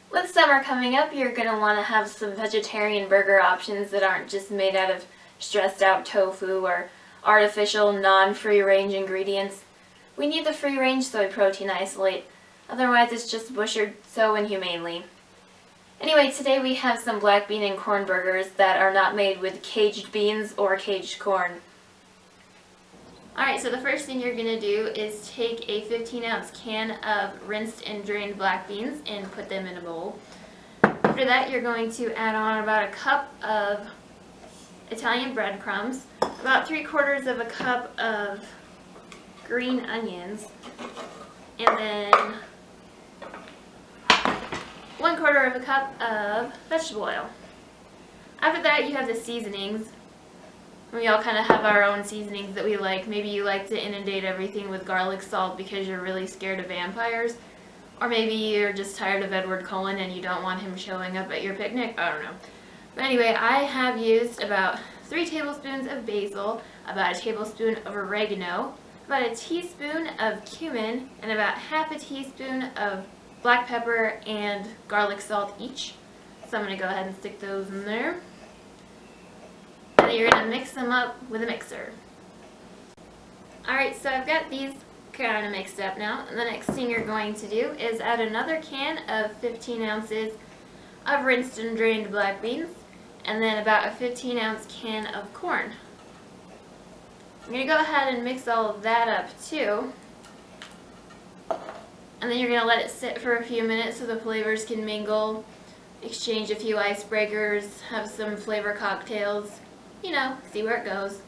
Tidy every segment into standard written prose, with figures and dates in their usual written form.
With summer coming up, you're going to want to have some vegetarian burger options that aren't just made out of stressed out tofu or artificial non-free range ingredients. We need the free range soy protein isolate, otherwise it's just butchered so inhumanely. Anyway, today we have some black bean and corn burgers that are not made with caged beans or caged corn. Alright, so the first thing you're going to do is take a 15-ounce can of rinsed and drained black beans and put them in a bowl. After that, you're going to add on about a cup of Italian breadcrumbs, about 3/4 of a cup of green onions, and then 1/4 of a cup of vegetable oil. After that, you have the seasonings. We all kind of have our own seasonings that we like. Maybe you like to inundate everything with garlic salt because you're really scared of vampires. Or maybe you're just tired of Edward Cullen and you don't want him showing up at your picnic. I don't know. But anyway, I have used about 3 tablespoons of basil, about a tablespoon of oregano, about a teaspoon of cumin, and about half a teaspoon of black pepper and garlic salt each. So I'm going to go ahead and stick those in there. And then you're going to mix them up with a mixer. Alright, so I've got these kind of mixed up now. And the next thing you're going to do is add another can of 15 ounces of rinsed and drained black beans, and then about a 15-ounce can of corn. I'm going to go ahead and mix all of that up too. And then you're going to let it sit for a few minutes so the flavors can mingle, exchange a few icebreakers, have some flavor cocktails, you know, see where it goes.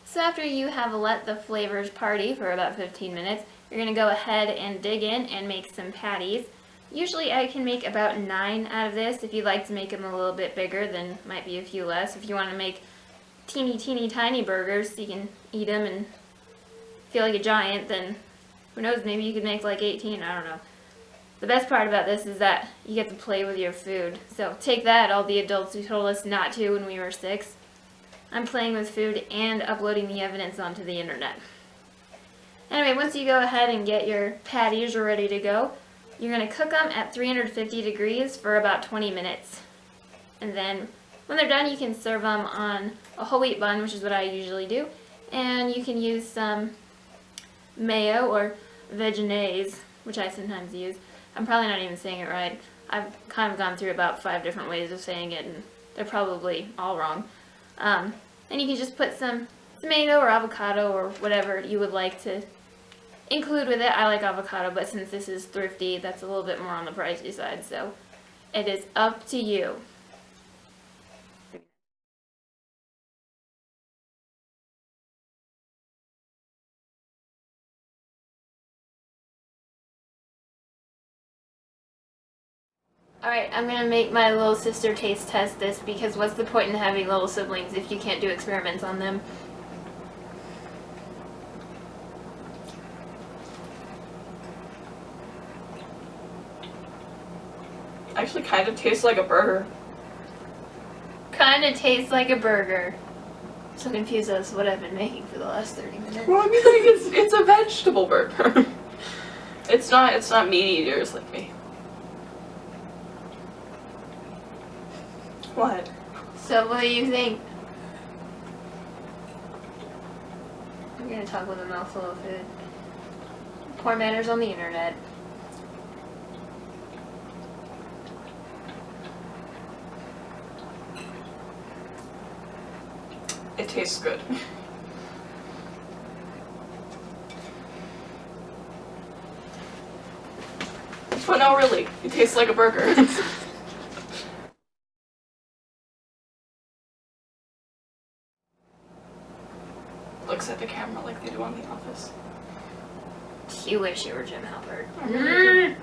So after you have let the flavors party for about 15 minutes, you're going to go ahead and dig in and make some patties. Usually I can make about 9 out of this. If you'd like to make them a little bit bigger, then might be a few less. If you want to make teeny tiny burgers so you can eat them and feel like a giant, then who knows, maybe you could make like 18, I don't know. The best part about this is that you get to play with your food. So take that, all the adults who told us not to when we were 6. I'm playing with food and uploading the evidence onto the internet. Anyway, once you go ahead and get your patties ready to go, you're going to cook them at 350 degrees for about 20 minutes. And then when they're done, you can serve them on a whole wheat bun, which is what I usually do. And you can use some mayo or vegenaise, which I sometimes use. I'm probably not even saying it right. I've kind of gone through about 5 different ways of saying it, and they're probably all wrong. And you can just put some tomato or avocado or whatever you would like to include with it. I like avocado, but since this is Thrifty, that's a little bit more on the pricey side, so it is up to you. Alright, I'm going to make my little sister taste test this, because what's the point in having little siblings if you can't do experiments on them? Actually kind of tastes like a burger. Kind of tastes like a burger. So confused as to what I've been making for the last 30 minutes. Well, I mean, like, it's a vegetable burger. It's not meat eaters like me. What? So what do you think? I'm gonna talk with a mouthful of food. Poor manners on the internet. It tastes good. But no, really, it tastes like a burger. Looks at the camera like they do on The Office. You wish you were Jim Halpert.